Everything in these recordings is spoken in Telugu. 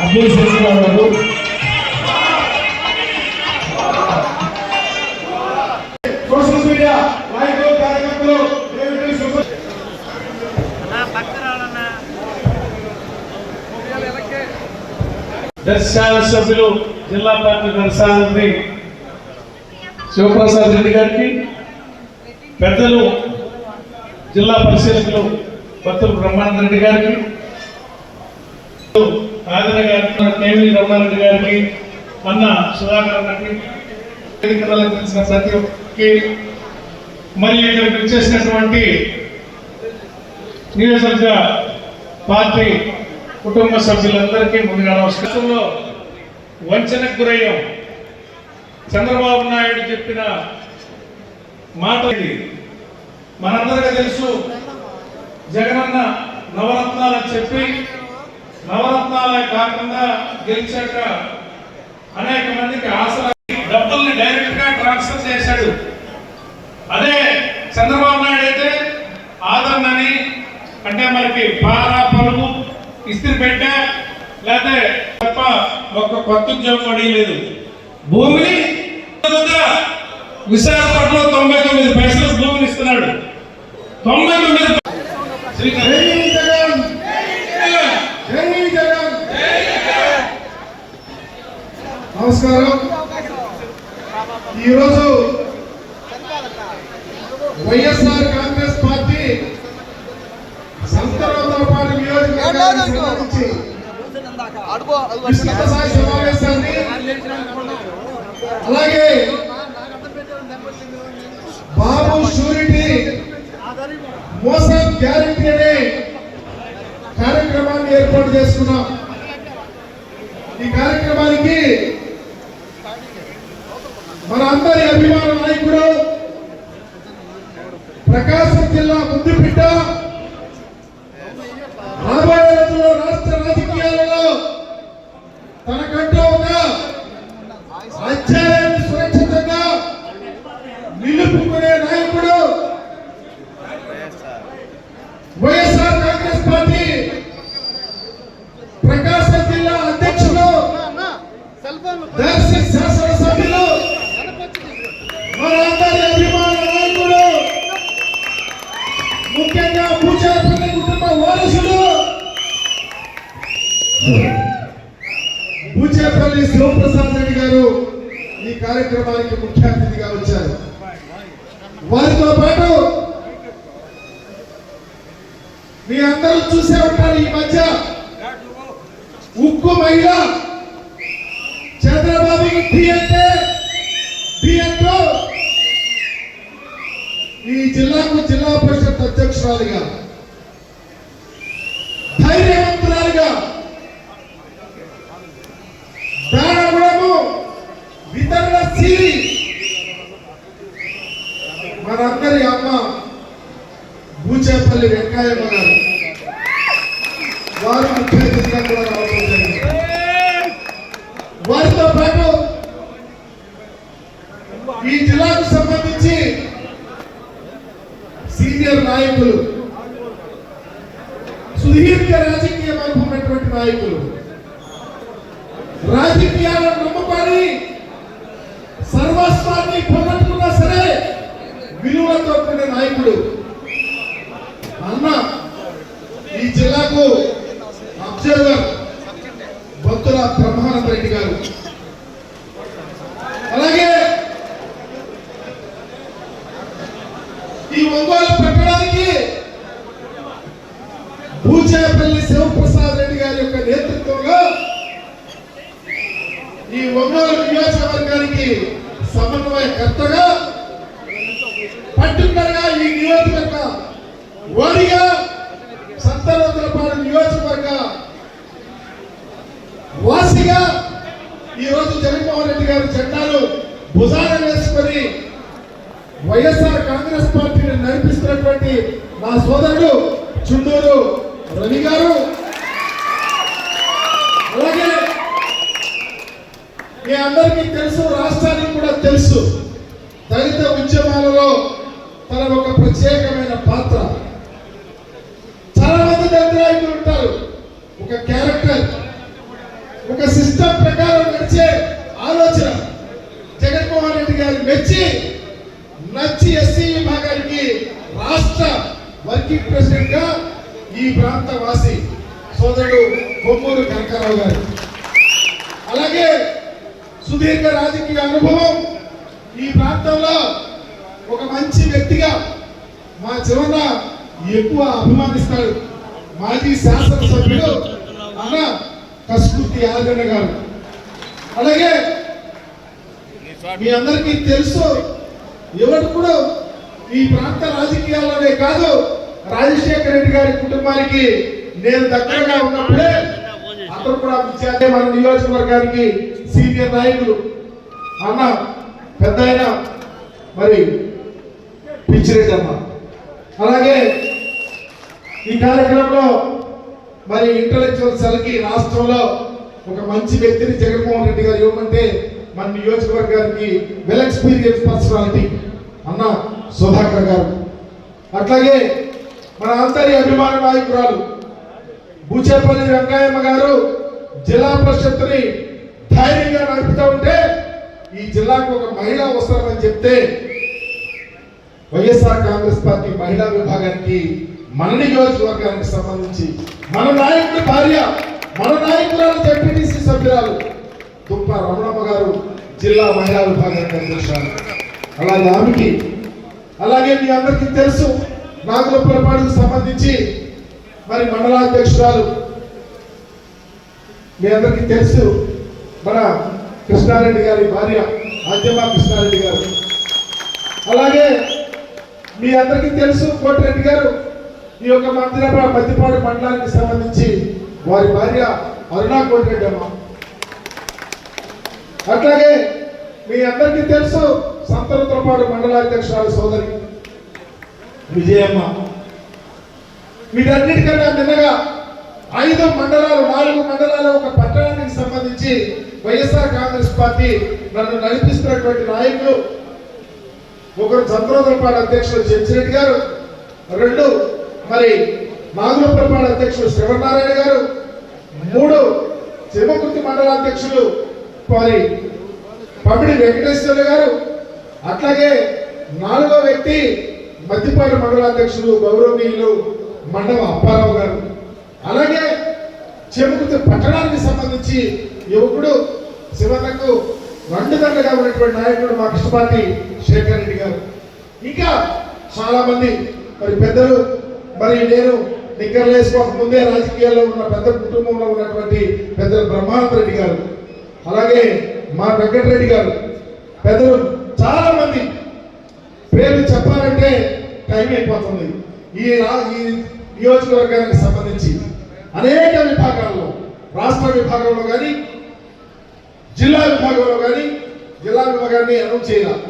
అబ్దుల్ శశిరావు గారు, సోషల్ మీడియా నాయకులు, కార్యకర్తలు, సభ్యులు, జిల్లా పార్టీ దర్శనాధిపతి శివప్రసాద్ రెడ్డి గారికి, పెద్దలు జిల్లా పరిశీలకులు భక్తులు బ్రహ్మానంద రెడ్డి గారికి, ఆదరణ గారికి, కేవీ రమణారెడ్డి గారికి, అన్న సుధాకర్ గారికి, తెలిసిన ప్రతి ఒక్కరికి, మరియు ఇక్కడికి వచ్చేసినటువంటి నియోజకవర్గ పార్టీ కుటుంబ సభ్యులందరికీ ముందుగా నమస్కారంలో వంచనకు గురయ్యాం. చంద్రబాబు నాయుడు చెప్పిన మాట ఇది మనందరికీ తెలుసు. జగనన్న నవరత్నాలని చెప్పి నవరత్నాలే కాకుండా గెలిచాక అనేక మందికి ఆశల డబ్బుల్ని డైరెక్ట్ గా ట్రాన్స్ఫర్ చేశాడు. అదే చంద్రబాబు నాయుడు అయితే ఆదరణని అంటే మనకి పారా పలుగు ఇస్త్రీ పెట్టా లేకపోతే తప్ప ఒక్క కొత్త ఉద్యోగం అడిగలేదు. భూమిని విశాఖపట్నంలో 99 పైసలు భూమిని ఇస్తున్నాడు. 99. నమస్కారం. ఈరోజు వైఎస్ఆర్ కాంగ్రెస్ పార్టీ సంతరోదరపాడు నియోజకవర్గానికి సంబంధించి విస్తృత స్థాయి సమావేశాన్ని, అలాగే బాబు షూరిటీ మోసం గ్యారెంటీ అనే కార్యక్రమాన్ని ఏర్పాటు చేసుకున్నాం. ఈ కార్యక్రమానికి మన అందరి అభిమాన నాయకుడు, ప్రకాశం జిల్లా ముద్దుబిడ్డ, రాబోయే రోజుల్లో రాష్ట్ర రాజకీయాలలో తనకంటూ ఒక అధ్యాయాన్ని సురక్షితంగా నిలుపుకునే నాయకుడు, వైఎస్ఆర్ కాంగ్రెస్ పార్టీ ప్రకాశం జిల్లా అధ్యక్షుడు, దర్శి శాసనసభ్యులు, మనందరి అభిమాన నాయకుడు, ముఖ్యంగా పూజాపల్లి కుటుంబ వారసుడు పూజాపల్లి శివప్రసాద్ రెడ్డి గారు ఈ కార్యక్రమానికి ముఖ్య అతిథిగా వచ్చారు. వారితో పాటు మీ అందరూ చూసే ఉంటారు, ఈ మధ్య ఉక్కు మహిళ చంద్రబాబుకి టీ అంటే ఈ జిల్లాకు జిల్లా పరిషత్ అధ్యక్షురాలిగా, ధైర్యవంతురాలిగా, దానగుణము వితరణ శీలి మనందరి అమ్మ బూచేపల్లి వెంకయ్యమ్మ గారు, వారు ముఖ్య అతిథిగా కూడా రావడం జరిగింది. వారితో పాటు ఈ జిల్లాకు సంబంధించి సీనియర్ నాయకులు, సుదీర్ఘ రాజకీయ అనుభవం ఉన్నటువంటి నాయకులు, రాజకీయాలను నమ్ముకొని సర్వస్వాన్ని పోగొట్టుకున్నా సరే విలువలతో కూడిన నాయకుడు అన్న, ఈ జిల్లాకు అబ్జర్వర్ భక్తుల బ్రహ్మానంద రెడ్డి గారు, అలాగే ఈ ఒంగోలు పెట్టడానికి పూజాపల్లి శివప్రసాద్ రెడ్డి గారి యొక్క నేతృత్వంలో ఈ ఒంగోలు నియోజకవర్గానికి సమన్వయకర్తగా, పర్టికులర్గా ఈ నియోజకవర్గ వారిగా సంతరోదరపాడు నియోజకవర్గ వాసిగా ఈరోజు జగన్మోహన్ రెడ్డి గారి జెండాలు భుజాన వేసుకొని వైఎస్ఆర్ కాంగ్రెస్ పార్టీని నడిపిస్తున్నటువంటి నా సోదరుడు చుండూరు రవి గారు, అలాగే మీ అందరికీ తెలుసు, రాష్ట్రానికి కూడా తెలుసు, దళిత ఉద్యమాలలో తన ఒక ప్రత్యేకమైన పాత్ర. చాలా మంది దళిత నాయకులు ఉంటారు, ఒక క్యారెక్టర్, ఒక సిస్టమ్ ప్రకారం నడిచే ఆలోచన జగన్మోహన్ రెడ్డి గారు నచ్చి ఎస్సీ విభాగానికి రాష్ట్ర వర్కింగ్ ప్రెసిడెంట్ గా ఈ ప్రాంత వాసి సోదరుడు కొమ్మూరు కనకారావు గారు, అలాగే సుదీర్ఘ రాజకీయ అనుభవం ఈ ప్రాంతంలో ఒక మంచి వ్యక్తిగా మా చివరన ఎక్కువ అభిమానిస్తాడు మాజీ శాసనసభ్యుడు అన్న కస్కూర్తి యాదన్న గారు. అలాగే మీ అందరికీ తెలుసు, ఎవరు కూడా ఈ ప్రాంత రాజకీయాల్లోనే కాదు, రాజశేఖర రెడ్డి గారి కుటుంబానికి నేను దగ్గరగా ఉన్నప్పుడే అతను కూడా విద్యార్థి, మన నియోజకవర్గానికి సీనియర్ నాయకులు అన్న పెద్ద ఆయన మరి పిచ్చిరెడ్డి అన్న. అలాగే ఈ కార్యక్రమంలో మరి ఇంటలెక్చువల్ సెల్కి రాష్ట్రంలో ఒక మంచి వ్యక్తిని జగన్మోహన్ రెడ్డి గారు ఇవ్వమంటే మన నియోజకవర్గానికి వెల్ ఎక్స్పీరియన్స్ పర్సనాలిటీ అన్న సుధాకర్ గారు. అట్లాగే మన అందరి అభిమాన నాయకురాలు బూచేపల్లి వెంకయ్యమ్మ గారు జిల్లా పరిషత్తుని ధైర్యంగా నడుపుతూ ఉంటే ఈ జిల్లాకు ఒక మహిళ అవసరమని చెప్తే వైఎస్ఆర్ కాంగ్రెస్ పార్టీ మహిళా విభాగానికి మన నియోజకవర్గానికి సంబంధించి మన నాయకుడి భార్య, మన నాయకురాలు జెడ్పీటీసీ సభ్యురాలు దుప్ప రమణమ్మ గారు జిల్లా మహిళా విభాగానికి అధ్యక్షురాలు. అలాగే ఆమెకి, అలాగే మీ అందరికీ తెలుసు నాగులపురపాడుకు సంబంధించి మరి మండలాధ్యక్షురాలు మీ అందరికీ తెలుసు మన కృష్ణారెడ్డి గారి భార్య ఆద్యమా కృష్ణారెడ్డి గారు. అలాగే మీ అందరికీ తెలుసు కోటిరెడ్డి గారు ఈ యొక్క మద్దిపాడు మండలానికి సంబంధించి వారి భార్య అరుణా కోటిరెడ్డి అమ్మ. అట్లాగే మీ అందరికీ తెలుసు సంతనూతలపాడు మండలాధ్యక్షురాలు సోదరి విజయమ్మ. వీటన్నిటికన్నా నిన్నగా 5 మండలాలు 4 మండలాలు ఒక పట్టణానికి సంబంధించి వైఎస్ఆర్ కాంగ్రెస్ పార్టీ నన్ను నడిపిస్తున్నటువంటి నాయకులు ఒకరు చంద్రోదలపాడు అధ్యక్షులు చెంచిరెడ్డి గారు, 2 మరి నాగులపురపాడు అధ్యక్షులు శ్రీవనారాయణ గారు, 3 చిమ్మకుర్తి మండలాధ్యక్షులు మరి పమిడి వెంకటేశ్వర గారు, అట్లాగే 4వ వ్యక్తి మద్దిపాడు మండలాధ్యక్షులు గౌరవనీయులు మండవ అప్పారావు గారు. అలాగే చెముకుర్తి పట్టణానికి సంబంధించి యువకుడు శివన్నకు 2 దండగా ఉన్నటువంటి నాయకుడు మా కృష్ణపాటి శేఖర్ రెడ్డి గారు. ఇంకా చాలా మంది మరి పెద్దలు, మరి నేను నిక్కర్లు వేసుకోక ముందే రాజకీయాల్లో ఉన్న పెద్ద కుటుంబంలో ఉన్నటువంటి పెద్దలు బ్రహ్మానంద రెడ్డి గారు, అలాగే మా వెంకటరెడ్డి గారు, పెద్దలు చాలా మంది పేర్లు చెప్పాలంటే టైం అయిపోతుంది. ఈ నియోజకవర్గానికి సంబంధించి అనేక విభాగాల్లో, రాష్ట్ర విభాగంలో కానీ జిల్లా విభాగంలో కానీ, జిల్లా విభాగాన్ని అనౌన్స్ చేయాలి,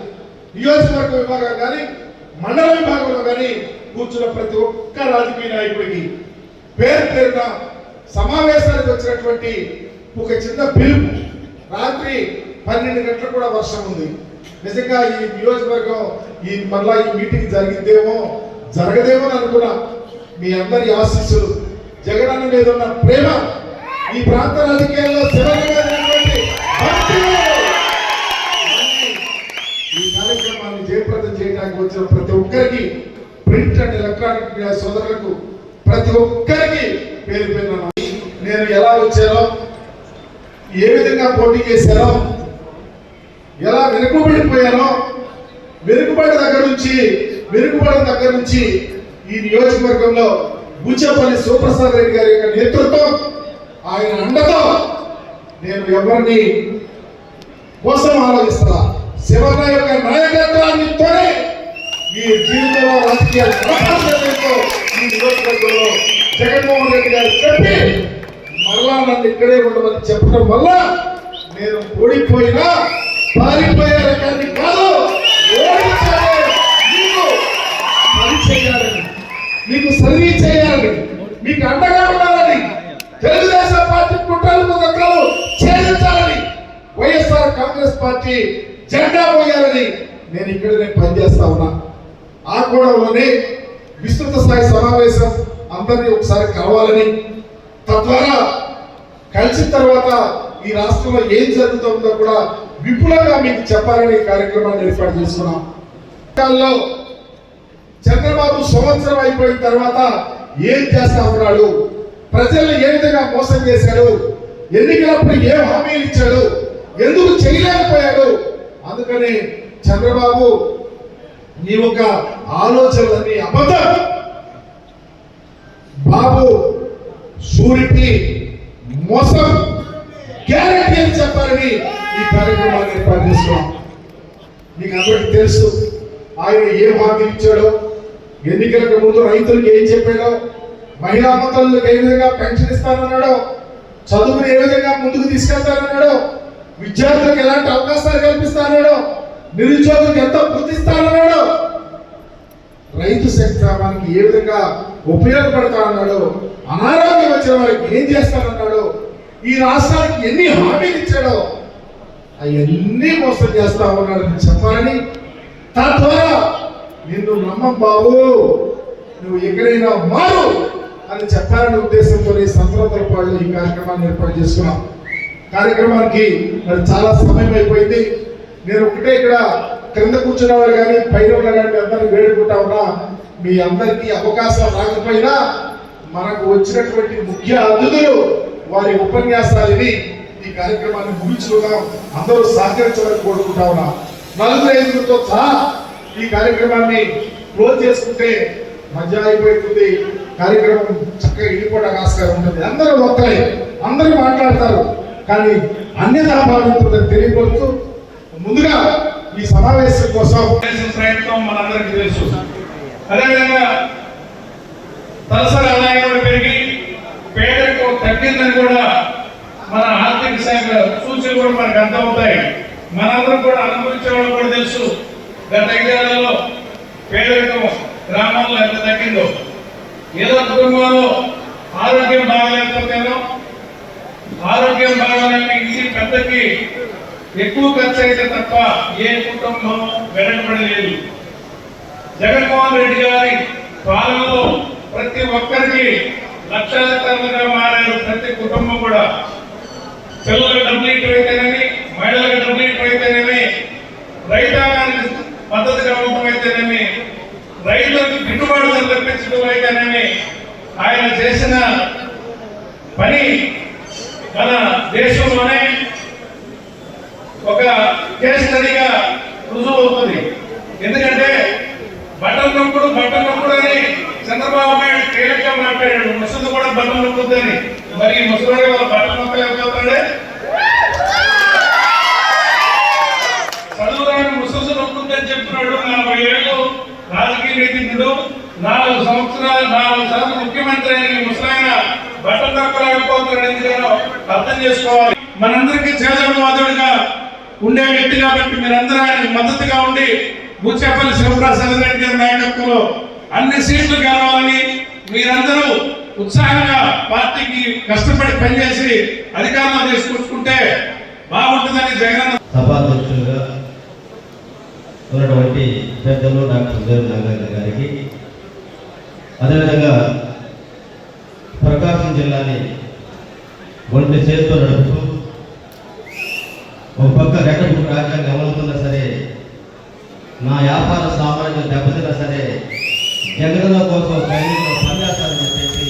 నియోజకవర్గ విభాగం కానీ మండల విభాగంలో కానీ కూర్చున్న ప్రతి ఒక్క రాజకీయ నాయకుడికి పేరున సమావేశానికి వచ్చినటువంటి ఒక చిన్న పిలుపు. రాత్రి 12 గంటలకు కూడా వర్షం ఉంది. నిజంగా ఈ నియోజకవర్గం మళ్ళా ఈ మీటింగ్ జరగదేమో అని అనుకున్నా. మీ అందరి ఆశీస్సులు, జగనన్న మీద ఉన్న ప్రేమ, ఈ ప్రాంత రాజకీయాల్లో ఈ కార్యక్రమాన్ని జయప్రదం చేయడానికి వచ్చిన ప్రతి ఒక్కరికి, ప్రింట్ అండ్ ఎలక్ట్రానిక్ మీడియా సోదరులకు ప్రతి ఒక్కరికి పేరు పేరున నేను ఎలా వచ్చానో, ఏ విధంగా పోటీ చేశానో, ఎలా వెనుకబడిపోయానో, వెనుకబడిన దగ్గర నుంచి ఈ నియోజకవర్గంలో బూచేపల్లి శివప్రసాద్ రెడ్డి గారి యొక్క నేతృత్వం, ఆయన అండతో నేను ఎవరిని కోసం ఆలోచిస్తున్నా. శివన్న యొక్క నాయకత్వాన్నితోనే ఈ జీవితంలో రాజకీయ ఈ నియోజకవర్గంలో జగన్మోహన్ రెడ్డి గారు చెప్పి మరలా నన్ను ఇక్కడే ఉండమని చెప్పడం వల్ల నేను ఓడిపోయినా పారిపోయే రకాన్ని కాదు, మీకు సర్వీస్ చేయాలని, మీకు అండగా ఉండాలని, తెలుగుదేశం పార్టీ కుట్రలకు దగ్గరలు ఛేదించాలని, వైఎస్ఆర్ కాంగ్రెస్ పార్టీ జెండా పోయాలని నేను ఇక్కడనే పనిచేస్తా ఉన్నా. ఆ కోణంలోనే విస్తృత స్థాయి సమావేశం అందరినీ ఒకసారి కలవాలని, తద్వారా కలిసిన తర్వాత ఈ రాష్ట్రంలో ఏం జరుగుతుందో కూడా విపులంగా మీకు చెప్పాలని ఈ కార్యక్రమాన్ని ఏర్పాటు చేసుకున్నాం. కాలంలో చంద్రబాబు సంవత్సరం అయిపోయిన తర్వాత ఏం చేస్తా ఉన్నాడు, ప్రజల్ని ఏ విధంగా మోసం చేశాడు, ఎన్నికలప్పుడు ఏం హామీలు ఇచ్చాడు, ఎందుకు చేయలేకపోయాడు. అందుకని చంద్రబాబు నీ ఒక ఆలోచనలన్నీ అబద్ధం, బాబు షూరిటీ మోసం గ్యారెంటీ అని చెప్పాలని ఈ కార్యక్రమాన్ని ఏర్పాటు చేస్తున్నాం. మీకు అందరికీ తెలుసు ఆయన ఏం హామీ ఇచ్చాడో, ఎన్నికలకు ముందు రైతులకు ఏం చెప్పాడో, మహిళా మతలకు ఏ విధంగా పెన్షన్ ఇస్తానన్నాడో, చదువును ఏ విధంగా ముందుకు తీసుకెళ్తానన్నాడో, విద్యార్థులకు ఎలాంటి అవకాశాలు కల్పిస్తానన్నాడో, నిరుద్యోగులకు ఎంత గుర్తిస్తానన్నాడో, రైతు సంక్షేమానికి ఏ విధంగా ఉపయోగపడతానన్నాడో, అనారోగ్యం వచ్చిన వారికి ఏం చేస్తానన్నాడో, ఈ రాష్ట్రానికి ఎన్ని హామీలు ఇచ్చాడో అవన్నీ మోసం చేస్తా ఉన్నాడని చెప్పాలని, తద్వారా నిన్ను నమ్మం బాబు, నువ్వు ఎక్కడైనా మారు అని చెప్పాలనే ఉద్దేశంతో సంతోషపాళ్ళు ఈ కార్యక్రమాన్ని ఏర్పాటు చేసుకున్నాం. కార్యక్రమానికి మరి చాలా సమయం అయిపోయింది. నేను ఒకటే ఇక్కడ క్రింద కూర్చున్న వారు కానీ పైన ఉన్న కానీ మీ అందరినీ వేడుకుంటా ఉన్నా, మీ అందరికీ అవకాశం రాకపోయినా మనకు వచ్చినటువంటి ముఖ్య అతిథులు వారి ఉపన్యాసాలు విని ఈ కార్యక్రమాన్ని ముగించుకుందాం. అందరూ సహకరించాలని కోరుకుంటా ఉన్నా. 4-5 సహా ఈ కార్యక్రమాన్ని క్లోజ్ చేసుకుంటే మజా అయిపోతుంది. కార్యక్రమం చక్కగా వెళ్ళిపోవడానికి ఆస్కారం ఉంటుంది. అందరూ ఒక్కరే, అందరూ మాట్లాడతారు, కానీ అన్యతా భావింటుందని తెలియవచ్చు. ముందుగా ఈ సమావేశం కోసం ప్రయత్నం మనందరికీ తెలుసు. అదేవిధంగా తలసరి ఆదాయం కూడా పెరిగి పేదరికం తగ్గిందని కూడా మన ఆర్థిక శాఖ సూచనలు కూడా మనకు అర్థమవుతాయి. మనందరం కూడా అనుభవించే వాళ్ళు కూడా తెలుసు. గత 5 ఏళ్లలో పేదరికం గ్రామాల్లో ఎంత తగ్గిందో. ఏదో కుటుంబంలో ఆరోగ్యం బాగాలేకపోతేనో, ఆరోగ్యం బాగాలని ఇంటి పెద్దకి ఎక్కువ ఖర్చు అయితే తప్ప ఏ కుటుంబం వెనకబడలేదు. జగన్మోహన్ రెడ్డి గారి పాలనలో ప్రతి ఒక్కరికి లక్షాధికారులుగా మారారు. ప్రతి కుటుంబం కూడా పిల్లలకు డబ్బులు ఇటువైతేనేమి, మహిళలకు డబ్బులు ఇటువైతేనేమి, రైతాంగానికి మద్దతుగా ఉండటమైతేనేమి, రైతులకు గిట్టుబాటు ధర తెప్పించడం అయితేనేమి, ఆయన చేసిన పని మన దేశంలోనే ఒక కేస్ స్టడీగా రుజువు అవుతుంది. ఎందుకంటే బటన్ నొప్పుడు అని చంద్రబాబు నాయుడు కీలకంగా మాట్లాడాడు. ముసలి కూడా బటన్ నొప్పుద్దని. మరి ముసలి వాళ్ళ బటన్ నొక్కలేకపోతాడే. చదువురాని ముసలి నొప్పుద్దని చెప్తున్నాడు. 40 ఏళ్ళు రాజకీయ నీతిజ్ఞుడు, 4 సంవత్సరాలు ముఖ్యమంత్రి అయిన ముసలాయన బటన్ నొక్కలేకపోతున్నాడు. ఎందుకనో అర్థం చేసుకోవాలి. మనందరికీ చేదోడువాదోడుగా ఉండే వ్యక్తి కాబట్టి మీరందరూ ఆయనకు మద్దతుగా ఉండి బుచ్చేపల్లి శివప్రసాద్ రెడ్డి గారి నాయకత్వంలో అన్ని సీట్లు గెలవాలని మీరందరూ ఉత్సాహంగా పార్టీకి కష్టపడి పనిచేసి అధికారంలో తీసుకొచ్చుకుంటే బాగుంటుందని జగన్ సభాధ్యక్షులుగా ఉన్నటువంటి పెద్దలు డాక్టర్ ఉదయం నాగార్జున గారికి, అదేవిధంగా ప్రకాశం జిల్లాని ఒంటి చేతితో నడుపుతూ ఒక పక్క రెక్కపు రాజ్యాంగం అమలుతున్నా సరే, నా వ్యాపార సామ్రాజ్యం దెబ్బతిన్నా సరే, జగనన్న కోసం సైనికులు పనిచేస్తారని చెప్పేసి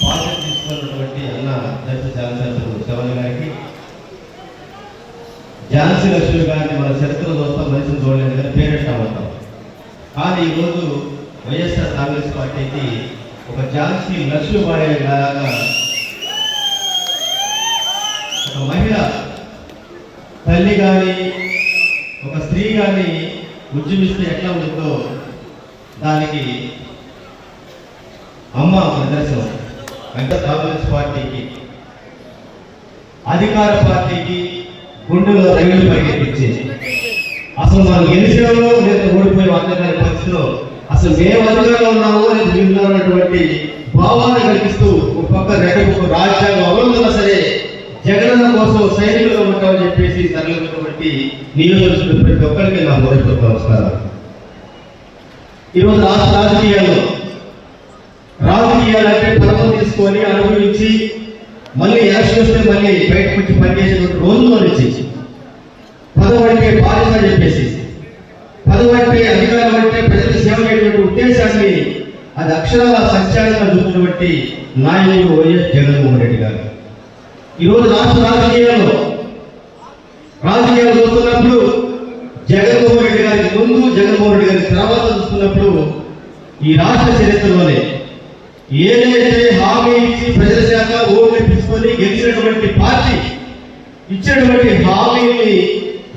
బాధ్యత తీసుకున్నటువంటి అన్న దర్శన శాసనసభ్యులు శివన్ గారికి, ఝాన్సీ లక్ష్మి గారిని మన చరిత్ర చూస్తాం, మనిషిని చూడలేదు కానీ పేరెంట్ అవుతాం. కానీ ఈరోజు వైఎస్ఆర్ కాంగ్రెస్ పార్టీకి ఒక ఝాన్సీ లక్ష్మీబాయి లాగా ఒక మహిళ తల్లి కానీ ఒక స్త్రీ కానీ ఉద్యమిస్తే ఎట్లా ఉంటుందో దానికి అమ్మ ప్రదర్శనం. అంటే కాంగ్రెస్ పార్టీకి, అధికార పార్టీకి గుండెలో రైలు పరిగెత్తించేది. అసలు మనం గెలిచినామో లేదా ఓడిపోయి అర్థమైన పరిస్థితిలో అసలు మేము అధికారంలో ఉన్నామో లేదా వీళ్ళు ఉన్నటువంటి భావాన్ని కల్పిస్తూ ఒక పక్క రెక్కకు రాజ్యాంగం అమలుతున్నా సరే జగనన్న కోసం సైనికులుగా ఉంటామని చెప్పేసి తరలినటువంటి నియోజకవర్గ ప్రతి ఒక్కరికి నా మొదటి నమస్కారం. ఈరోజు రాజకీయాలంటే పదం తీసుకొని అనుభవించి మళ్ళీ ఎలక్షన్ వస్తే మళ్ళీ బయటకు వచ్చి పనిచేసేటువంటి రోజుల్లో నుంచి పదవి అంటే బాధ్యత చెప్పేసి, పదవి అంటే అధికారం అంటే ప్రజలకు సేవ చేయటువంటి ఉద్దేశాన్ని అది అక్షరాల సత్యాలుగా చూసినటువంటి నాయకుడు వైఎస్ జగన్మోహన్ రెడ్డి గారు. ఈరోజు రాష్ట్ర రాజకీయాలు చూస్తున్నప్పుడు జగన్మోహన్ రెడ్డి గారికి ముందు, జగన్మోహన్ రెడ్డి గారికి తర్వాత చూస్తున్నప్పుడు ఈ రాష్ట్ర చరిత్రలోనే ఏదైతే హామీ ఇచ్చి ప్రజల శాఖ ఓట్లు తీసుకొని గెలిచినటువంటి పార్టీ ఇచ్చినటువంటి హామీని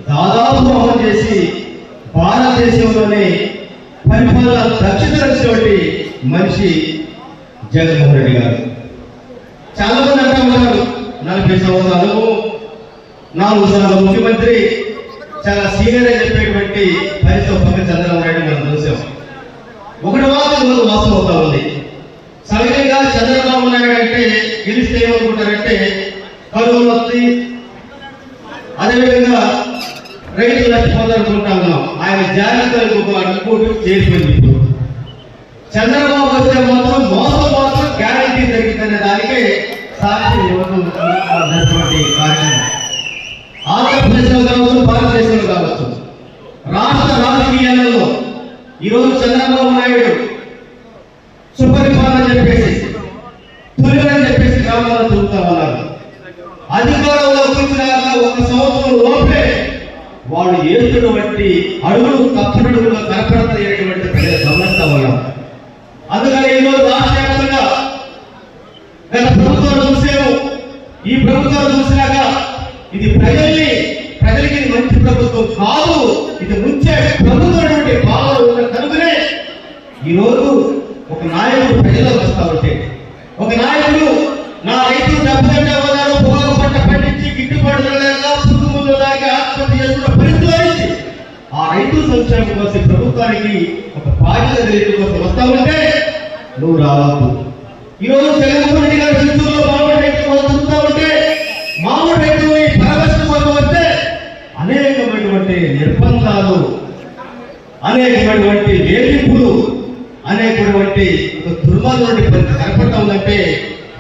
దాదాపు అమలు చేసి భారతదేశంలోనే పరిపాలన దక్షత వచ్చినటువంటి మనిషి జగన్మోహన్ రెడ్డి గారు. చాలా మంది అంటా ఉన్నారు 40 సంవత్సరాలు 4 సార్లు ముఖ్యమంత్రి, చాలా సీనియర్ అని చెప్పేటువంటి పరిస్థితి చంద్రబాబు నాయుడు మనం చూసాం. ఒకటి మాత్రం వాస్తవం అవుతా ఉంది. సహజంగా చంద్రబాబు నాయుడు అంటే గెలిస్తే ఏమనుకుంటారంటే కరువులు వస్తాయి, అదేవిధంగా రైతులు నష్టపోతారనుకుంటా ఉన్నాం. ఆయన జాగ్రత్తలు అనుకోవడం చేరిపోయింది. చంద్రబాబు వస్తే మాత్రం మాత్రం గ్యారంటీ జరిగిందనే దానికే సాక్షి ఇవ్వటువంటి కార్యక్రమం ఆంధ్రప్రదేశ్లో కావచ్చు, భారతదేశంలో కావచ్చు, రాష్ట్ర రాజకీయాలలో ఈరోజు చంద్రబాబు నాయుడు సుపరిపాలన చెప్పేసి తొలిగని చెప్పేసి గ్రామాలను తిరుగుతా ఉన్నారు. అధికారంలో వచ్చినాక 1 సంవత్సరం లోపే వాళ్ళు ఏస్తున్నటువంటి అడుగులు తప్పడుగులుగా కనపడతలేటువంటి ప్రజలు గమనిస్తా ఉన్నారు. అందుకని ఈరోజు రాష్ట్ర వ్యాప్తంగా గత ప్రభుత్వాలు చూసాము. ఈ ప్రభుత్వాలు చూసినాక ఇది ప్రజలకి మంచి ప్రభుత్వం కాదు, ఇది ముంచే ప్రభుత్వం భావన ఉన్న కనుకనే ఈరోజు ఒక నాయకుడు ప్రజలకు వస్తా ఉంటే, ఒక నాయకుడు నా రైతులు దెబ్బతింటా ఉన్నారు, పొగాకు పంట పండించి గిట్టుబాటు లేక పురుగులు దాకా ఆత్మహత్య చేసుకున్న పరిస్థితి ఆ రైతు సంక్షేమం కోసం ప్రభుత్వానికి ఒక బాధ్యత రైతు కోసం వస్తా ఉంటే నువ్వు రావద్దు. ఈరోజు జగన్మోహన్ రెడ్డి గారి చిత్తూరులో మామూలు రైతులు వస్తుంటా ఉంటే మామూలు రైతులు పరమర్శన కోసం వస్తే అనేకమైనటువంటి నిర్బంధాలు, అనేకమైనటువంటి వేధింపులు, అనేకమైనటువంటి ఒక దుర్మార్గం కనపడతా ఉందంటే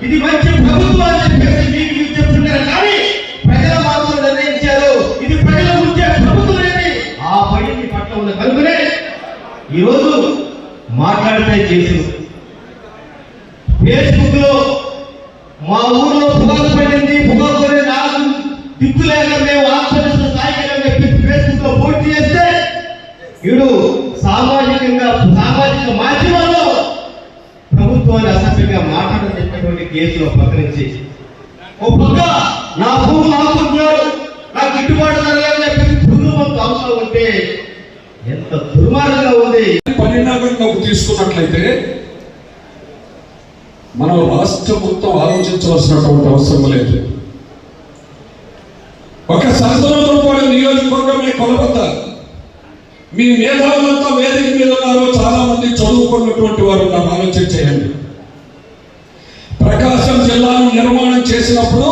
ఇది మంచి ప్రభుత్వం అని చెప్పేసి మీకు చెప్తున్నారు. కానీ ప్రజల మాత్రం నిర్ణయించారు ఇది ప్రజల ముంచే ప్రభుత్వం అనేది ఆ పని పట్ల ఉన్న కనుకనే ఈరోజు మాట్లాడితే చేసి ఫేస్బుక్ లో మా ఊర్లో పొగాకు పడింది, పొగాకు నాకు దిక్కు లేక మేము ఆత్మహత్య స్థాయికి చెప్పి ఫేస్బుక్ లో పోస్ట్ చేస్తే వీడు సామాజిక మాధ్యమాల్లో ప్రభుత్వాన్ని అసభ్యంగా మాట్లాడని చెప్పినటువంటి కేసులో ప్రకటించి ఓ పక్క నా భూమి ఆకున్నాడు, నాకు గిట్టుబాటు జరగాలని చెప్పేసి ప్రభుత్వం అవసరం ఉంటే ఎంత దుర్మార్గంగా ఉంది. పరిణామంగా తీసుకున్నట్లయితే మనం రాష్ట్రం మొత్తం ఆలోచించవలసినటువంటి అవసరం లేదు. ఒక శాసనసభ నియోజకవర్గమే కొలబద్ద మీ మేధావులంతా వేదిక మీద ఉన్నారు, చాలా మంది చదువుకున్నటువంటి వారు ఉన్నారు. ఆలోచన చేయండి. ప్రకాశం జిల్లాను నిర్మాణం చేసినప్పుడు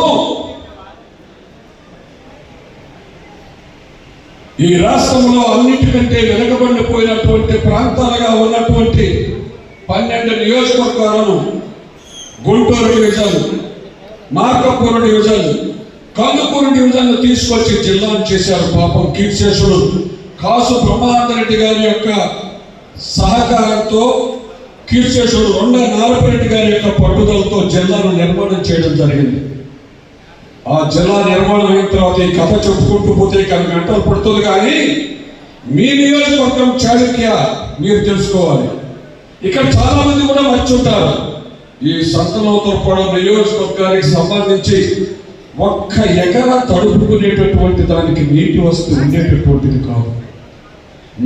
ఈ రాష్ట్రంలో అన్నిటికంటే వెనుకబడిపోయినటువంటి ప్రాంతాలుగా ఉన్నటువంటి 12 నియోజకవర్గాలను Guntur division, Markapuram division, Kandukur division తీసుకొచ్చి జిల్లాను చేశారు. పాపం కీర్తిశేషుడు కాసు బ్రహ్మానందరెడ్డి గారి యొక్క సహకారంతో, కీర్తిశేషుడు రొండ నారపరెడ్డి గారి యొక్క పట్టుదలతో జిల్లాను నిర్మాణం చేయడం జరిగింది. ఆ జిల్లా నిర్మాణం అయిన తర్వాత ఈ కథ చెప్పుకుంటూ పోతే గంటలు పడుతుంది. కానీ మీ నియోజకవర్గం చాళుక్య మీరు తెలుసుకోవాలి. ఇక్కడ చాలా మంది కూడా మర్చుంటారు. ఈ సంతనోత్తరపాడు నియోజకవర్గానికి సంబంధించి 1 ఎకరా తడుపుకునేటటువంటి దానికి నీటి వస్తువు ఉండేటటువంటిది కాదు.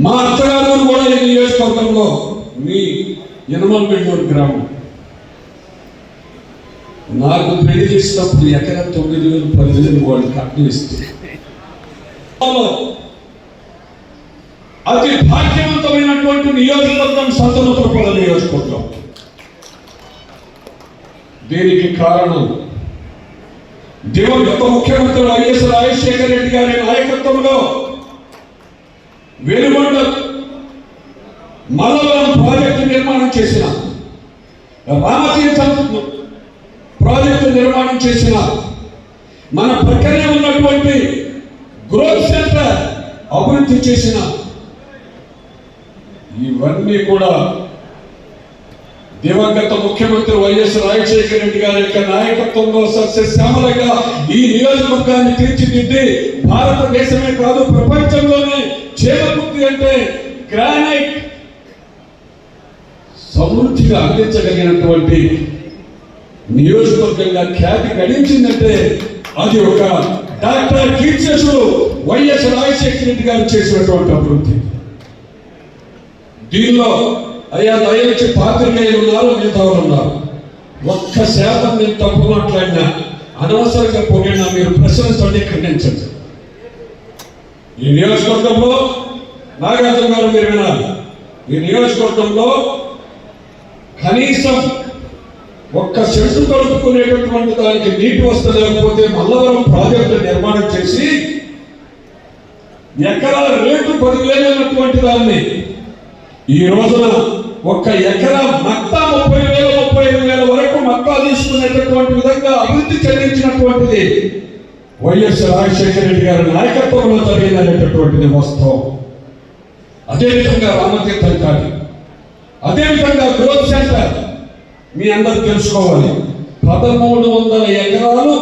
మా అత్తగారు కూడా ఈ నియోజకవర్గంలో మీ యనమలబెండూరు గ్రామం నాకు పెళ్లి చేసినప్పుడు ఎకరా 9,000 10,000 వాళ్ళు కట్టిస్తే అతి భాగ్యవంతమైనటువంటి నియోజకవర్గం సంతనోత్తరపాడు నియోజకవర్గం. దీనికి కారణం దివంగత ముఖ్యమంత్రి వైఎస్ రాజశేఖర రెడ్డి గారి నాయకత్వంలో వెలుగొండ మల్లవరం ప్రాజెక్టు నిర్మాణం చేసిన, రామతీర్థం ప్రాజెక్టు ప్రాజెక్టులు నిర్మాణం చేసిన, మన ప్రక్కనే ఉన్నటువంటి గ్రోత్ సెంటర్ అభివృద్ధి చేసిన, ఇవన్నీ కూడా దివంగత ముఖ్యమంత్రి వైఎస్ రాజశేఖర రెడ్డి గారి యొక్క నాయకత్వంలో సస్యశ్యామలంగా ఈ నియోజకవర్గాన్ని తీర్చిదిద్ది భారతదేశమే కాదు ప్రపంచంలోనే చేమకుర్తి అంటే గ్రానైట్ సమృద్ధిగా అందించగలిగినటువంటి నియోజకవర్గంగా ఖ్యాతి గడించిందంటే అది ఒక డాక్టర్ కీర్తిశేషులు వైఎస్ రాజశేఖర రెడ్డి గారు చేసినటువంటి అభివృద్ధి. దీనిలో అయ్యా దయచి పాత్రికేయులు ఉన్నారు, నేతలు ఉన్నారు. 1% నేను తప్పు మాట్లాడినా, అనవసరంగా పోయినా మీరు ప్రశ్నించండి, ఖండించండి. ఈ నియోజకవర్గంలో నాగార్జున గారు మీరు వినాలి, ఈ నియోజకవర్గంలో కనీసం 1 సెంటు తడుపుకునేటటువంటి దానికి నీటి వస్తలేకపోతే మల్లవరం ప్రాజెక్టు నిర్మాణం చేసి ఎకరాల రేటు 10,000 ఉన్నటువంటి దాన్ని ఈ రోజున 1 ఎకరా మక్తా 30,000 35,000 వరకు మక్తా తీసుకునేటటువంటి విధంగా అభివృద్ధి చెందించినటువంటిది వైఎస్ రాజశేఖర రెడ్డి గారి నాయకత్వంలో జరిగినటువంటిది వాస్తవం. అదేవిధంగా రామతీర్థం కాదు, అదేవిధంగా గ్రోత్ సెంటర్ మీ అందరూ తెలుసుకోవాలి. 1,300 ఎకరాలు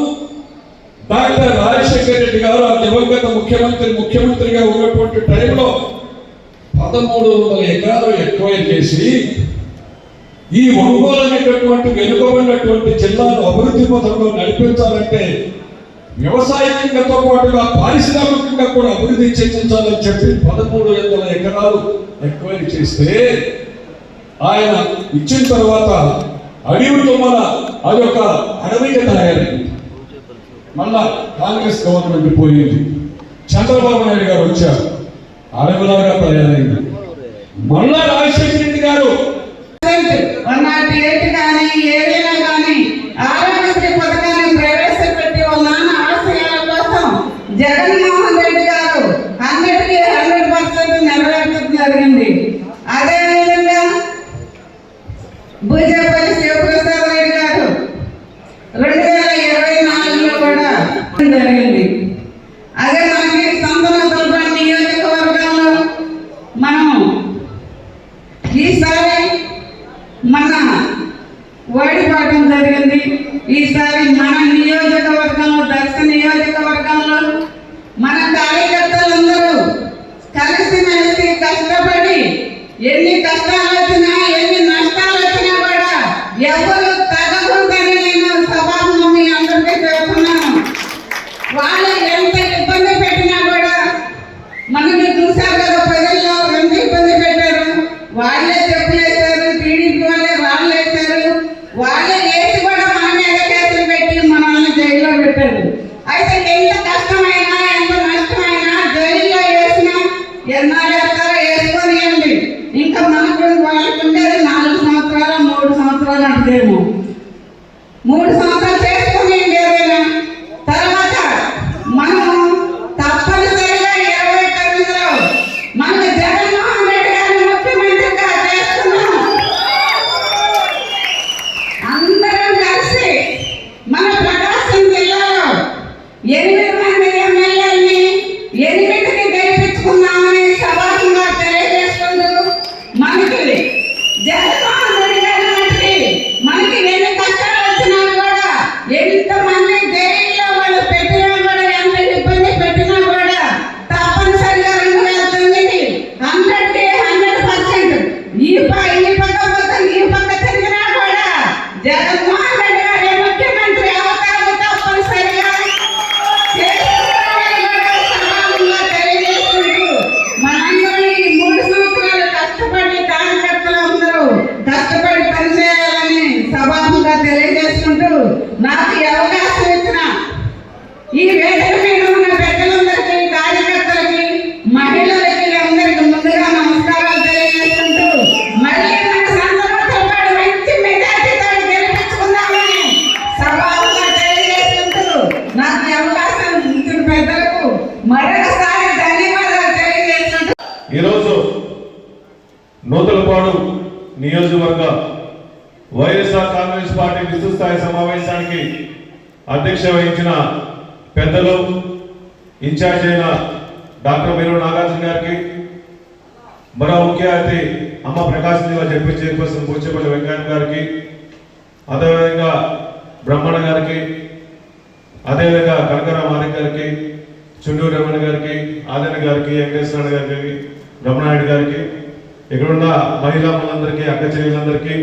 డాక్టర్ రాజశేఖర రెడ్డి గారు ఆ దివంగత ముఖ్యమంత్రిగా ఉన్నటువంటి టైంలో 1,300 ఎకరాలు ఎక్వైర్ చేసి ఈ ఒంగోలు అనేటటువంటి వెనుకబడినటువంటి జిల్లాను అభివృద్ధి పథంలో నడిపించాలంటే వ్యవసాయంతో పాటుగా పారిశ్రామికంగా కూడా అభివృద్ధి చెందించాలని చెప్పి 1,300 ఎకరాలు ఎక్వైర్ చేస్తే ఆయన ఇచ్చిన తర్వాత అడవి తుమ్మల అది ఒక అడవిగా తయారైంది. మళ్ళా కాంగ్రెస్ గవర్నమెంట్ పోయింది, చంద్రబాబు నాయుడు గారు వచ్చారు, అడవిలాగా తయారైంది. మళ్ళా రాజశేఖర రెడ్డి గారు 108 కానీ ఏదైనా కానీ ఆరోగ్యశ్రీ పథకాన్ని ప్రవేశపెట్టి వాళ్ళ నాన్న ఆశయాల కోసం జగన్మోహన్ రెడ్డి గారు 100% నెరవేర్చడం జరిగింది. అదేవిధంగా భూజపల్లి శివప్రసాద్ రెడ్డి గారు 2024లో కూడా జరిగింది. అదే మనకి సంతనోత్పల్లి నియోజకవర్గంలో మనం ఈసారి మన ఓడిపోవడం జరిగింది. ఈసారి మన నియోజకవర్గంలో దర్శ నియోజకవర్గంలో మన కార్యకర్తలందరూ కలిసిమెలిసి కష్టపడి ఎన్ని కష్టాలు వచ్చినా ఎన్ని నష్టాలు వచ్చినా కూడా ఎవరు తగ్గకుందని నేను సభలో మీ అందరికీ చెప్తున్నాను. వాళ్ళు ఎంత ఇబ్బంది పెట్టినా కూడా మనకి చూసారు కదా, ప్రజల్లో ఎంత ఇబ్బంది పెట్టారు. వాళ్ళే చెప్పులేశారు, టీడీపీ వాళ్ళే రాళ్ళు వేశారు, వాళ్ళే వేసి కూడా మన మీద కేసులు పెట్టి మనల్ని జైల్లో పెట్టారు. అయితే ఎంత కష్టమైనా ఎంత నష్టమైనా జైల్లో వేసినా ఎన్నాళ్ళు వేస్తారో వేసుకొనియండి. ఇంకా మనకు వాళ్ళకు ఉండేది 4 సంవత్సరాలు 3 సంవత్సరాలు అంటేమో 3 సంవత్సరాలు చేసుకుని ఏదైనా తర్వాత మనం తప్పనిసరిగా 29లో మనకు జగన్మోహన్ రెడ్డి గారిని ముఖ్యమంత్రిగా చేస్తున్నాం. అందరం కలిసి మన ప్రకాశం జిల్లాలో 8 మంది ఎమ్మెల్యేలని 8కి గెలిపించుకున్నామని సభాముగా తెలియజేసుకుంటూ మనకి జగన్మోహన్ రెడ్డి గారి మట్టి మనకి ఎన్ని కష్టాలు వచ్చినా కూడా ఎంతమంది జైల్లో వాళ్ళు పెట్టినా కూడా ఎంత ఇబ్బంది పెట్టినా కూడా తప్పనిసరిగా 2009 100కి 100% ఈ పక్క మొత్తం ఈ పక్క తిరిగినా కూడా జగన్మోహన్ రెడ్డి గారి ముఖ్యమంత్రి అవతారం తప్పనిసరిగా తెలియజేసుకుంటూ మనందరం ఈ 3 సంవత్సరాలు కష్టపడి కార్యకర్తలు అందరూ కష్టపడి పనిచేయాలని సభాముగా తెలియజేసుకుంటూ నాకు ఈ అవకాశం ఇచ్చిన ఈ వేదిక మీద ఉన్న పెద్దలందరికీ కార్యకర్తలకి మహిళలకి అందరికి ముందుగా నమస్కారాలు తెలియజేసుకుంటూ మళ్ళీ మన సందర్భంతో పాటు మంచి మెజార్టీతో గెలిపించుకుందామని సభాముగా తెలియజేసుకుంటూ నాకు ఈ అవకాశం ఇచ్చిన పెద్దలకు మరొకసారి ధన్యవాదాలు తెలియజేసుకుంటూ ఈరోజు నూతలపాడు నియోజకవర్గ వైఎస్ఆర్ కాంగ్రెస్ పార్టీ విస్తృత స్థాయి సమావేశానికి అధ్యక్ష వహించిన పెద్దలు ఇన్ఛార్జ్ అయిన డాక్టర్ వీరు నాగార్జున గారికి, మరో ముఖ్య అతిథి అమ్మ ప్రకాశం జిల్లా జడ్పీ చైర్పర్సన్ పూచేపల్లి వెంకయ్య గారికి, అదేవిధంగా బ్రహ్మణ గారికి, అదేవిధంగా కనకరామారి గారికి, చుండూరు రమణ గారికి, ఆదరణ గారికి, వెంకటేశ్వర గారికి, రమణాయుడు గారికి, ఇక్కడున్న మహిళా మనందరికీ, అక్క చెల్లెలందరికీ,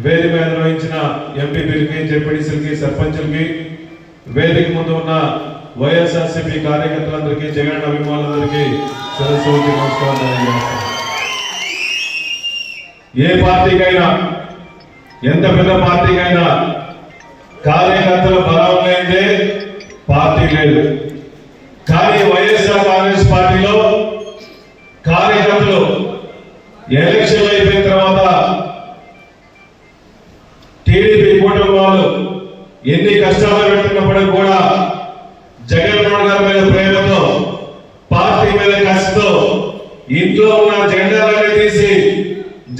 వేదిక మీద నిర్వహించిన ఎంపీపీలకి, జెడ్పీటీసీలకి, సర్పంచులకి, వేదిక ముందు ఉన్న వైఎస్ఆర్సీపీ కార్యకర్తలందరికీ, జగన్ అభిమానులందరికీ సరస్వతి నమస్కారం తెలియజేస్తాను. ఏ పార్టీకైనా, ఎంత పెద్ద పార్టీకైనా కార్యకర్తల బలం లేదే పార్టీ లేదు. కానీ వైఎస్ఆర్ కాంగ్రెస్ పార్టీలో కార్యకర్తలు ఎలక్షన్ అయిపోయిన తర్వాత టీడీపీ కూటమి వాళ్ళు ఎన్ని కష్టాలు పెడుతున్నప్పటికీ కూడా జగన్మోహన్ గారి మీద ప్రేమతో, పార్టీ మీద కష్టంతో ఇంట్లో ఉన్న జెండాలని తీసి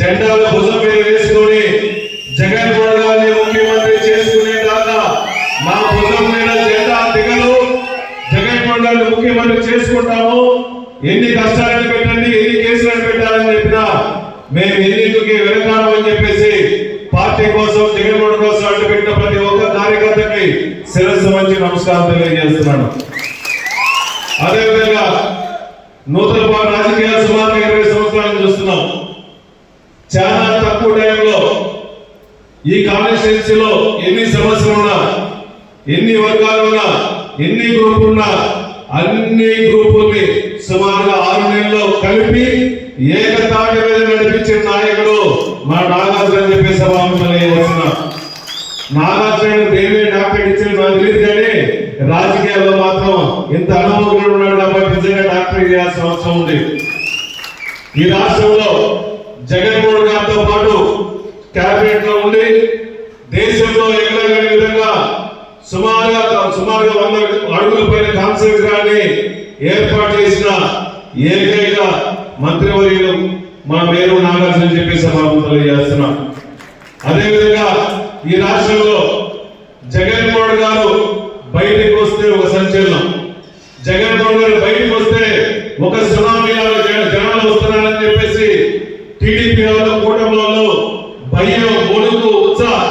జెండాలు భుజం మీద వేసుకొని జగన్మోహన్ గారిని ముఖ్యమంత్రి చేసుకునే దాకా మా భుజం మీద జెండా దిగలు, జగన్మోహన్ గారిని ముఖ్యమంత్రి చేసుకుంటాము. ఎన్ని కష్టాలను పెట్టండి, ఎన్ని కేసులను పెట్టాలని చెప్పినా మేము ఎన్నింటికి వెనకాలం అని చెప్పేసి పార్టీ కోసం, జగన్మోహన్ కోసం అడ్డుపెట్టిన ప్రతి ఒక్క కార్యకర్తకి శిరస్సు వంచి నమస్కారం తెలియజేస్తున్నాను. అదేవిధంగా నూతన రాజకీయాలు సుమారు 20 సంవత్సరాలను చూస్తున్నాం. చాలా తక్కువ టైంలో ఈ కాన్స్టిట్యున్సీలో ఎన్ని సమస్యలు ఉన్నా, ఎన్ని వర్గాలు ఉన్నా, ఎన్ని గ్రూపులు ఉన్నా అన్ని గ్రూపుల్ని సుమారుగా 6 నెలల్లో కలిపి ఏకతాటి మీద నడిపించిన నాయకుడు మా నాగార్జున అని చెప్పి సభాముఖులు. నాగార్జున దేవే డాక్టరేట్ ఇచ్చిన నాకు తెలియదు, కానీ రాజకీయాల్లో మాత్రం ఇంత అనుభవం ఉన్నాడు కాబట్టి నిజంగా డాక్టరేట్ చేయాల్సిన అవసరం ఉంది. ఈ రాష్ట్రంలో జగన్మోహన్ గారితో పాటు క్యాబినెట్ లో ఉండి దేశంలో ఎగరగలిగే విధంగా సుమారుగా 100 అడుగుల పైన కాన్సెప్ట్ విగ్రహాన్ని ఏర్పాటు చేసిన ఏకైక మంత్రివర్యులు మా మేరు నాగార్జున అని చెప్పి సభాముఖులు తెలియజేస్తున్నాం. అదేవిధంగా ఈ రాష్ట్రంలో జగన్మోహన్ గారు బయటకు వస్తే ఒక సంచలనం, జగన్మోహన్ గారు బయటకు వస్తే ఒక సునామీ జనాలు వస్తున్నారని చెప్పేసి టీడీపీ వాళ్ళు, కూటమిలో భయం, ఒడుగు, ఉత్సాహం.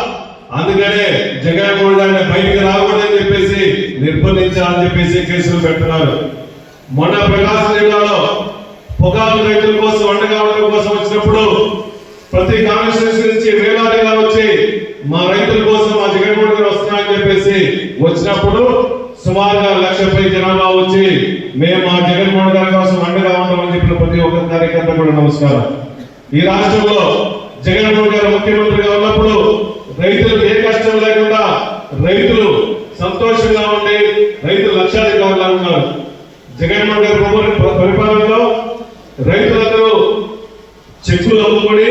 అందుకనే జగన్మోహన్ గారిని బయటికి రాకూడదని చెప్పేసి నిర్బంధించాలని చెప్పేసి కేసులు పెడుతున్నారు. మొన్న ప్రకాశం జిల్లాలో పొగాకు రైతుల కోసం, అండగా ఉండడం కోసం వచ్చినప్పుడు ప్రతి కాన్స్టిట్యూన్సీ నుంచి వేలాదిగా వచ్చి మా రైతుల కోసం మా జగన్మోహన్ గారు వస్తున్నారని చెప్పేసి వచ్చినప్పుడు సుమారుగా 1,00,000 జనాభా వచ్చి మేము మా జగన్మోహన్ గారి కోసం అండగా ఉంటామని చెప్పిన ప్రతి ఒక్క కార్యకర్త కూడా నమస్కారం. ఈ రాష్ట్రంలో జగన్మోహన్ గారు ముఖ్యమంత్రిగా ఉన్నప్పుడు రైతులకు ఏ కష్టం లేకుండా రైతులు సంతోషంగా ఉండి రైతులు లక్షాధికారులుగా ఉన్నారు. జగన్మోహన్ గారి పరిపాలనలో రైతులందరూ చెక్కులు అమ్ముకొని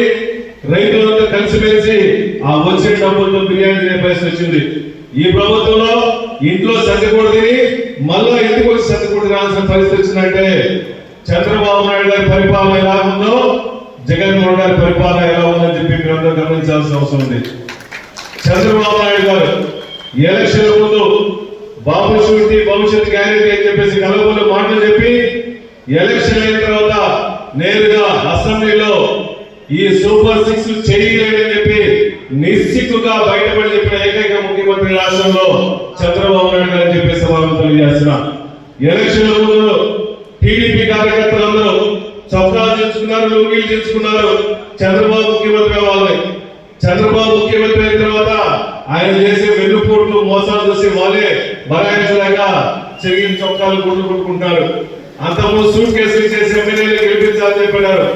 రైతులందరూ కలిసిమెలిసి ఆ వచ్చిన డబ్బులతో బిర్యానీ తినే పరిస్థితి వచ్చింది. ఈ ప్రభుత్వంలో ఇంట్లో సర్దికూడు తిని మళ్ళా ఇంటికి వచ్చి సర్దికూడు తినాల్సిన పరిస్థితి వచ్చిందంటే చంద్రబాబు నాయుడు గారి పరిపాలన ఎలా ఉందో జగన్మోహన్ గారి పరిపాలన ఎలా ఉందని చెప్పి మీరందరూ గమనించాల్సిన అవసరం ఉంది. చంద్రబాబు నాయుడు గారు ఎలక్షన్ ముందు బాబు షూరిటీ, భవిష్యత్ గ్యారెంటీ అని చెప్పేసి కలబోలు మాటలు చెప్పి ఎలక్షన్ అయిన తర్వాత నేరుగా అసెంబ్లీలో ఈ సూపర్ 6 చేయలేదని చెప్పి నిశ్చితుగా బయటపడి చెప్పిన ఏకైక ముఖ్యమంత్రి రాష్ట్రంలో చంద్రబాబు నాయుడు గారు చెప్పేసి మనం తెలియజేస్తున్నా. ఎలక్షన్ ముందు టీడీపీ కార్యకర్తలందరూ చొక్కాలు తెచ్చుకున్నారు, లుంగీలు తెచ్చుకున్నారు, చంద్రబాబు ముఖ్యమంత్రి అవ్వాలి. చంద్రబాబు ముఖ్యమంత్రి అయిన తర్వాత ఆయన చేసే వెన్నుపోట్లు, మోసాలు చూసి వాళ్ళే బరాయించలేక చెరిగిన చొక్కాలు గుడ్లు కొట్టుకుంటారు. అంతకుముందు సూట్ కేసులు చేసి ఎమ్మెల్యేలు గెలిపించాలని చెప్పారు.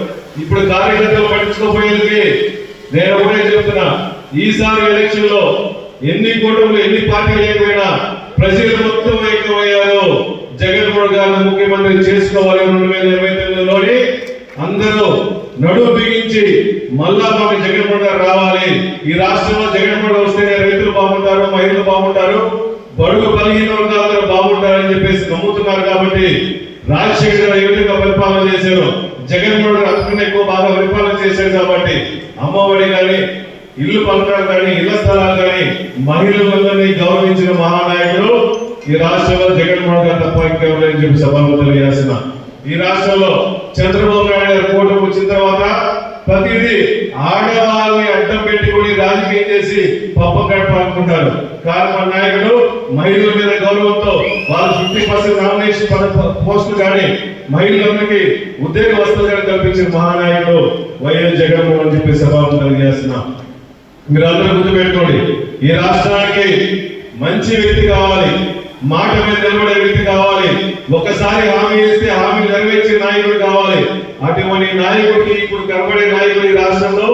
ఇప్పుడు కార్యకర్తలు పట్టించుకోపోయేందుకు నేను ఒకటే చెప్తున్నా, ఈసారి ఎలక్షన్ లో ఎన్ని కూటములు, ఎన్ని పార్టీలు లేకపోయినా ప్రజలు మొత్తం ఏకమయ్యారు. జగన్మోహన్ గారిని ముఖ్యమంత్రి చేసుకోవాలి 2029లోని అందరూ నడుము బిగించి మళ్ళా మాకు జగన్మోహన్ గారు రావాలి. ఈ రాష్ట్రంలో జగన్మోహన్ వస్తేనే రైతులు బాగుంటారు, మహిళలు బాగుంటారు, బడుగు బలహీన వర్గాలు బాగుంటారని చెప్పేసి నమ్ముతున్నారు. కాబట్టి రాజశేఖర్ గారు ఏ విధంగా పరిపాలన చేశారు, జగన్మోహన్ గారు అంతకన్నా ఎక్కువ బాగా పరిపాలన చేశారు. కాబట్టి అమ్మఒడి కానీ, ఇల్లు పథకాలు కానీ ఇళ్ల స్థలాలు కానీ మహిళలందరినీ గౌరవించిన మహానాయకుడు ఈ రాష్ట్రంలో జగన్మోహన్ గారు తప్ప ఇంకెవరని చెప్పి సభలో తెలియజేస్తున్నా. ఈ రాష్ట్రంలో చంద్రబాబు నాయుడు గారు కూటమి వచ్చిన తర్వాత ప్రతిదీ ఆడవాళ్ళని అడ్డం పెట్టుకుని రాజకీయం చేసి పప్ప గడపాలనుకుంటారు. కానీ మన నాయకుడు మహిళల మీద గౌరవంతో వాళ్ళు 50% నామినేషన్ పోస్టులు కానీ మహిళలందరికీ ఉద్యోగ వసతులు కల్పించిన మహానాయకుడు వైఎస్ జగన్మోహన్ అని చెప్పి సభను తెలియజేస్తున్నా. మీరందరూ గుర్తుపెట్టుకోండి, ఈ రాష్ట్రానికి మంచి వ్యక్తి కావాలి, మాట మీద నిలబడే వ్యక్తి కావాలి, ఒకసారి హామీ ఇస్తే హామీ నెరవేర్చే నాయకుడు కావాలి. అటువంటి నాయకుడికి ఇప్పుడు కనబడే నాయకుడు ఈ రాష్ట్రంలో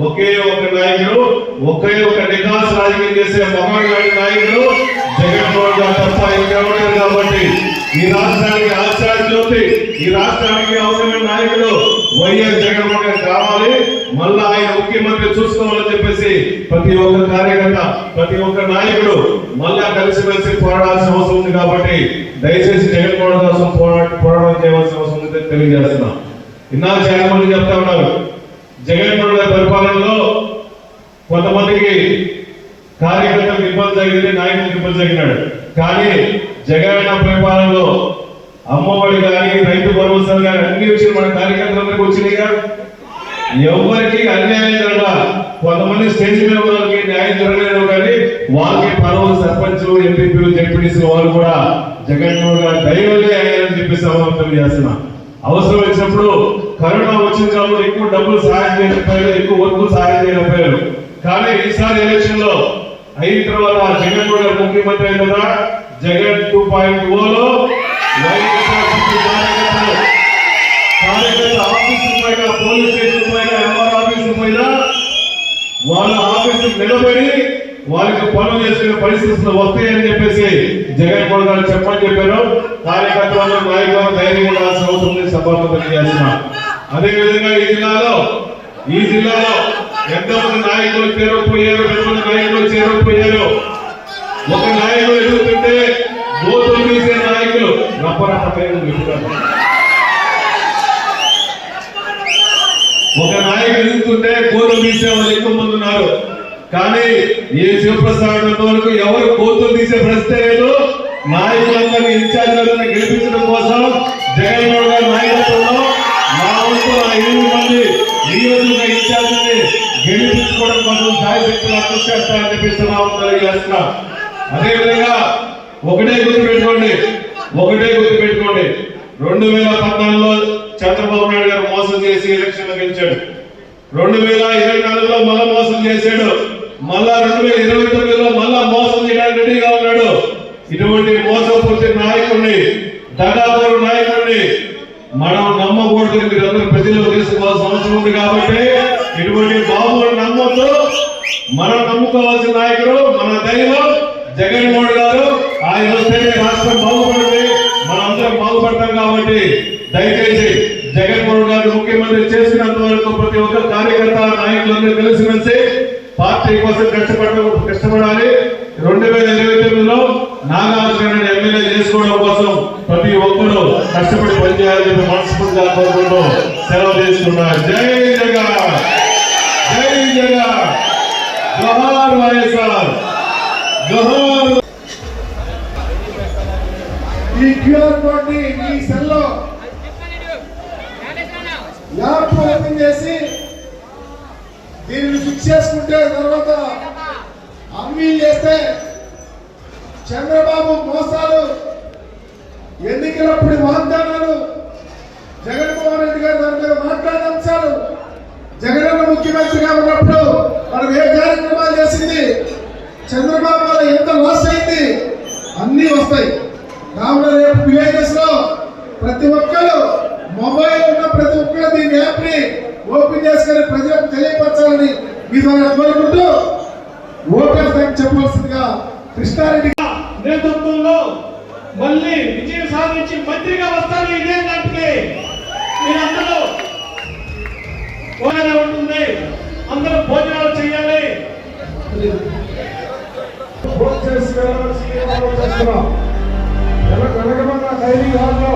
ఒకే ఒక నాయకుడు, ఒకే ఒక నికాస్ రాజకీయం చేసే మహానాడు నాయకుడు జగన్మోహన్ గారు తప్ప ఇంకెవరు. కాబట్టి ఈ రాష్ట్రానికి ఆచార్య జ్యోతి, ఈ రాష్ట్రానికి అవసరమైన నాయకుడు వైఎస్ జగన్మోహన్ గారు కావాలి. మళ్ళా ఆయన ముఖ్యమంత్రి చూసుకోవాలని చెప్పేసి ప్రతి ఒక్క కార్యకర్త, ప్రతి ఒక్క నాయకుడు మళ్ళా కలిసిమెలిసి పోరాడాల్సిన అవసరం ఉంది. కాబట్టి దయచేసి జగన్మోహన్ కోసం పోరాటం చేయవలసిన అవసరం ఉందని తెలియజేస్తున్నా. ఇన్నాళ్ళు చాలా మంది చెప్తా ఉన్నారు, జగన్మోహన్ గారి పరిపాలనలో కొంతమందికి కార్యకర్తలకు ఇబ్బంది జరిగింది, నాయకులకు ఇబ్బంది జరిగినాడు. కానీ జగన్ పరిపాలనలో అమ్మఒడి కానీ రైతు భరోసా కానీ అన్ని విషయాలు మన కార్యకర్తలందరికీ వచ్చినాయిగా. ఎవరికి అన్యాయం జరగ, కొంతమంది స్టేజ్ మీద వాళ్ళకి న్యాయం జరగలేదు, కానీ వాళ్ళకి పదవులు సర్పంచులు, ఎంపీపీలు, జడ్పీటీసీలు వాళ్ళు కూడా జగన్మోహన్ గారి దైవలే అయ్యారని చెప్పి సమావేశం చేస్తున్నా. అవసరం వచ్చినప్పుడు కరోనా వచ్చిన కాబట్టి ఎక్కువ డబ్బులు సహాయం చేయలేకపోయారు, ఎక్కువ వర్కులు సహాయం చేయలేకపోయారు. కానీ ఈసారి ఎలక్షన్ లో అయిన తర్వాత జగన్మోహన్ గారు ముఖ్యమంత్రి అయిన కదా, జగన్ 2.0లో కార్యకర్త ఆఫీసు పైన, పోలీస్ స్టేషన్ పైన, ఎంఆర్ ఆఫీసు పైన వాళ్ళ ఆఫీసు నిలబడి వాళ్ళకి పనులు చేసుకునే పరిస్థితులు వస్తాయని చెప్పేసి జగన్మోహన్ గారు చెప్పని చెప్పారు. కార్యకర్తలు, నాయకులు ధైర్యం ఉండాల్సిన అవసరం ఉంది సభలో తెలియజేస్తున్నా. అదేవిధంగా ఈ జిల్లాలో ఎంతమంది నాయకులు చేరకపోయారు, ఎంతమంది నాయకులు చేరకపోయారు. ఒక నాయకుడు ఎదుగుతుంటే గోతులు తీసే నాయకులు రప్పరప్ప పేరు పెట్టుకుంటారు. ఒక నాయకుడు ఎదుగుతుంటే గోతులు తీసే వాళ్ళు ఎక్కువ మంది ఉన్నారు. కానీ ఏ శివప్రసాద్ వరకు ఎవరు గోతులు తీసే పరిస్థితి లేదు. నాయకులందరినీ ఇన్ఛార్జీలను గెలిపించడం కోసం జగన్మోహన్ గారి నాయకత్వంలో నా వంతు 8 మంది నియోజక ఇన్ఛార్జిని గెలిపించుకోవడం కోసం సాయశక్తులు కృషి చేస్తారని చెప్పి తెలియజేస్తున్నా. అదేవిధంగా ఒకటే గుర్తుపెట్టుకోండి, 2014లో చంద్రబాబు నాయుడు గారు మోసం చేసి ఎలక్షన్ లో గెలిచాడు. 2024లో మళ్ళా మోసం చేశాడు. మళ్ళా 2029లో మళ్ళా మోసం చేయడానికి రెడీగా ఉన్నాడు. ఇటువంటి మోసపూర్తి నాయకుడిని, దగాపరు నాయకుడిని మనం నమ్మకూడదు. మీరందరూ ప్రజల్లో తీసుకోవాల్సిన అవసరం ఉంది. కాబట్టి ఇటువంటి బాబుని నమ్మొద్దు. మనం నమ్ముకోవాల్సిన నాయకుడు మన దైవం జగన్మోహన్ గారు. ఆయన వస్తేనే రాష్ట్రం బాగుపడుతుంది, మనందరం బాగుపడతాం. కాబట్టి దయచేసి జగన్మోహన్ గారు ముఖ్యమంత్రి చేసినంత వరకు ప్రతి ఒక్క కార్యకర్త, నాయకులందరూ కలిసిమెలిసి పార్టీ కోసం కష్టపడాలి. 2029లో నాగార్జున ఎమ్మెల్యే చేసుకోవడం కోసం ప్రతి ఒక్కరూ కష్టపడి పనిచేయాలని చెప్పి మనస్ఫూర్తిగా కోరుకుంటూ సెలవు తీసుకున్నారు. జై జగన్, జై జగన్, జోహార్ వైఎస్ఆర్, జోహార్. ఈ క్యూఆర్ కోడ్ ని మీ సెల్ లో యాప్ ఓపెన్ చేసి దీనిని ఫిక్స్ చేసుకుంటే తర్వాత అమ్మీలు చేస్తే చంద్రబాబు మోసాలు, ఎన్నికలప్పుడు వాగ్దానాలు, జగన్మోహన్ రెడ్డి గారు దాని మీద మాట్లాడిన అంశాలు, జగన్ ముఖ్యమంత్రిగా ఉన్నప్పుడు మనం ఏ కార్యక్రమాలు చేసింది, చంద్రబాబు వల్ల ఎంత లాస్ అయింది, అన్నీ వస్తాయి. కావున రేపు విలేజెస్ లో ప్రతి ఒక్కరు మొబైల్ ఉన్న ప్రతి ఒక్కరు దీని యాప్ ని ఓపెన్ చేసుకుని ప్రజలకు తెలియపరచాలని మీ ద్వారా కోరుకుంటూ ఓటర్ థ్యాంక్ చెప్పవలసిందిగా కృష్ణారెడ్డి నేతృత్వంలో మళ్ళీ విజయం సాధించి మంత్రిగా వస్తాను. ఇదే దానికి మీరందరూ ఉంటుంది, అందరూ భోజనాలు చేయాలి. వెనకమన్న డైరీ హాల్లో